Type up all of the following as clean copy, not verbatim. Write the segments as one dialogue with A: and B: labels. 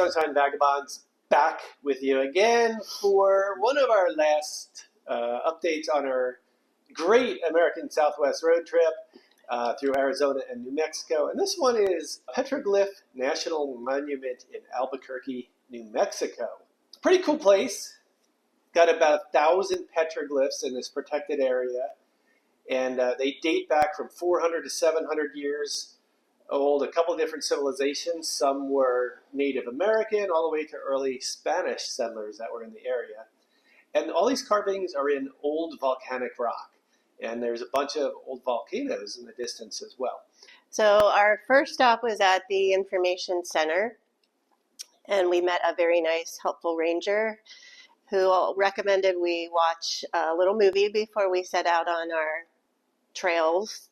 A: Sunshine Vagabonds, back with you again for one of our last updates on our great American Southwest road trip through Arizona and New Mexico. And this one is Petroglyph National Monument in Albuquerque, New Mexico. Pretty cool place. Got about 1,000 petroglyphs in this protected area. And they date back from 400 to 700 years old, a couple different civilizations. Some were Native American, all the way to early Spanish settlers that were in the area. And all these carvings are in old volcanic rock. And there's a bunch of old volcanoes in the distance as well.
B: So our first stop was at the information center, and we met a very nice, helpful ranger who recommended we watch a little movie before we set out on our trails.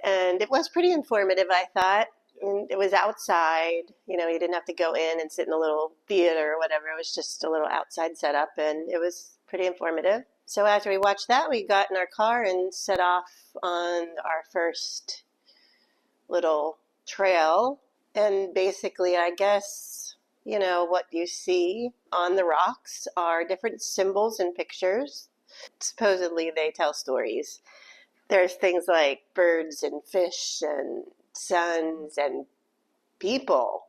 B: And it was pretty informative, I thought. And it was outside. You know, you didn't have to go in and sit in a little theater or whatever. It was just a little outside setup, and it was pretty informative. So after we watched that, we got in our car and set off on our first little trail. And basically, I guess, you know, what you see on the rocks are different symbols and pictures. Supposedly, they tell stories. There's things like birds and fish and suns and people.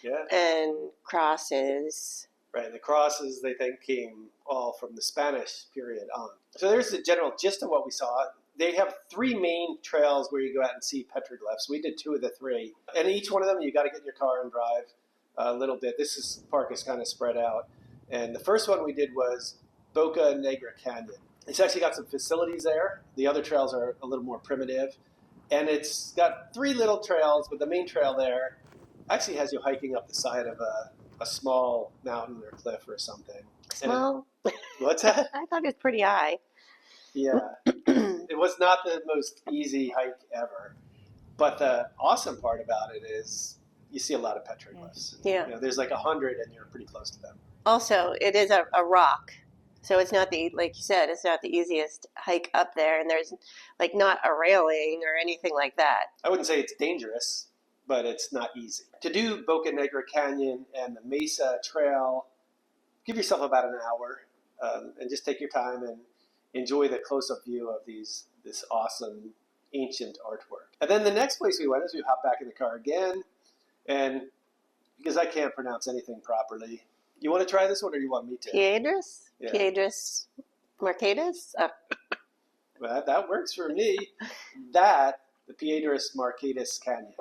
A: Yeah.
B: And crosses.
A: Right, the crosses they think came all from the Spanish period on. So there's the general gist of what we saw. They have 3 main trails where you go out and see petroglyphs. We did 2 of the 3. And each one of them, you got to get in your car and drive a little bit. Park is kind of spread out. And the first one we did was Boca Negra Canyon. It's actually got some facilities there. The other trails are a little more primitive. And it's got 3 little trails, but the main trail there actually has you hiking up the side of a small mountain or cliff or something.
B: Small?
A: What's that?
B: I thought it was pretty high.
A: Yeah. It was not the most easy hike ever. But the awesome part about it is you see a lot of petroglyphs.
B: Yeah.
A: You know, there's like 100 and you're pretty close to them.
B: Also, it is a rock. So it's not like you said, it's not the easiest hike up there. And there's like not a railing or anything like that.
A: I wouldn't say it's dangerous, but it's not easy. To do Boca Negra Canyon and the Mesa Trail, give yourself about an hour and just take your time and enjoy the close-up view of this awesome ancient artwork. And then the next place we went is we hopped back in the car again, and because I can't pronounce anything properly, you want to try this one or you want me to?
B: Piedras?
A: Yeah.
B: Piedras Marcadas?
A: Well, that works for me. The Piedras Marcadas Canyon,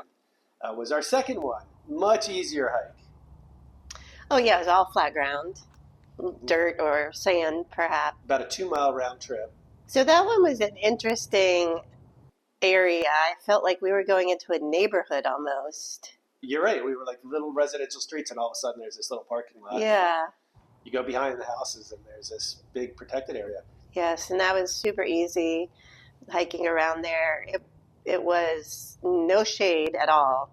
A: was our second one. Much easier hike.
B: Oh, yeah, it was all flat ground. Dirt or sand, perhaps.
A: About a 2-mile round trip.
B: So that one was an interesting area. I felt like we were going into a neighborhood almost.
A: You're right. We were like little residential streets, and all of a sudden there's this little parking lot.
B: Yeah.
A: You go behind the houses, and there's this big protected area.
B: Yes, and that was super easy hiking around there. It was no shade at all.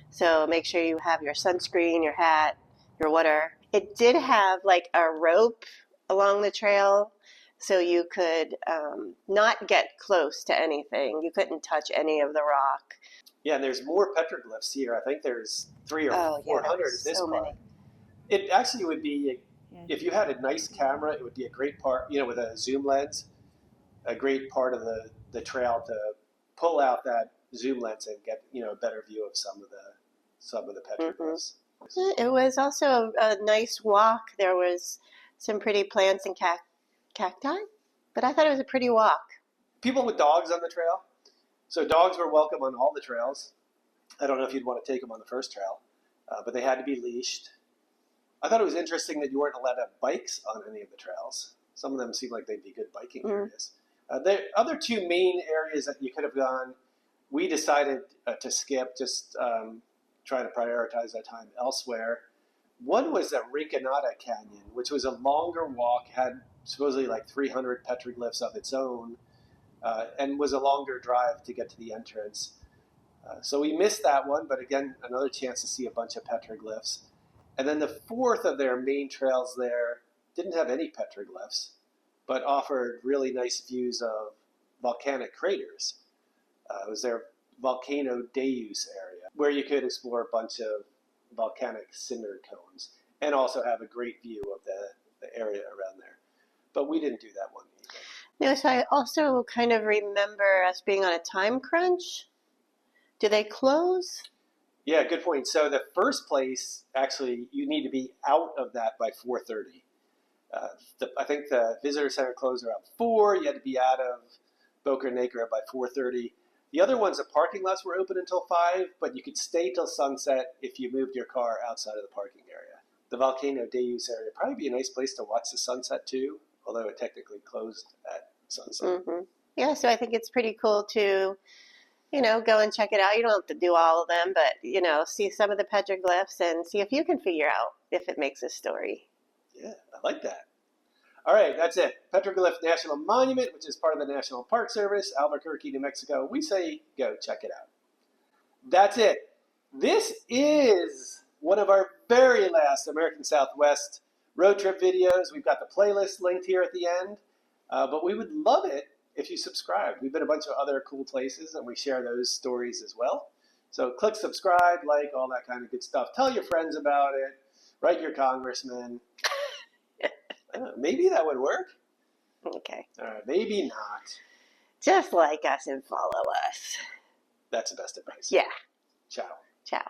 B: So make sure you have your sunscreen, your hat, your water. It did have like a rope along the trail, so you could not get close to anything. You couldn't touch any of the rock.
A: Yeah, and there's more petroglyphs here. I think there's 300 or 400 at this point.
B: Many.
A: It actually would be, if you had a nice camera, it would be a great part, with a zoom lens, a great part of the trail to pull out that zoom lens and get, a better view of some of the petroglyphs.
B: Mm-hmm. It was also a nice walk. There was some pretty plants and cacti, but I thought it was a pretty walk.
A: People with dogs on the trail. So dogs were welcome on all the trails. I don't know if you'd want to take them on the first trail, but they had to be leashed. I thought it was interesting that you weren't allowed to have bikes on any of the trails. Some of them seemed like they'd be good biking areas. The other 2 main areas that you could have gone, we decided to skip, just try to prioritize our time elsewhere. One was the Marcadas Canyon, which was a longer walk, had supposedly like 300 petroglyphs of its own, and was a longer drive to get to the entrance. So we missed that one, but again, another chance to see a bunch of petroglyphs. And then the 4th of their main trails there didn't have any petroglyphs, but offered really nice views of volcanic craters. It was their Volcano Deus area, where you could explore a bunch of volcanic cinder cones and also have a great view of the area around there. But we didn't do that one either.
B: No, so I also kind of remember us being on a time crunch. Do they close?
A: Yeah, good point. So the first place, actually, you need to be out of that by 4:30. I think the visitor center closed around 4. You had to be out of Boca Negra by 4:30. The other ones, the parking lots were open until 5, but you could stay till sunset if you moved your car outside of the parking area. The Volcano Deus area would probably be a nice place to watch the sunset too, although it technically closed at sunset.
B: Mm-hmm. Yeah, so I think it's pretty cool to, go and check it out. You don't have to do all of them, but, see some of the petroglyphs and see if you can figure out if it makes a story.
A: Yeah, I like that. All right, that's it. Petroglyph National Monument, which is part of the National Park Service, Albuquerque, New Mexico. We say go check it out. That's it. This is one of our very last American Southwest road trip videos. We've got the playlist linked here at the end, but we would love it if you subscribe. We've been a bunch of other cool places, and we share those stories as well. So click subscribe, like, all that kind of good stuff. Tell your friends about it. Write your congressman. Maybe that would work.
B: Okay.
A: All right, maybe not.
B: Just like us and follow us.
A: That's the best advice.
B: Yeah.
A: Ciao.
B: Ciao.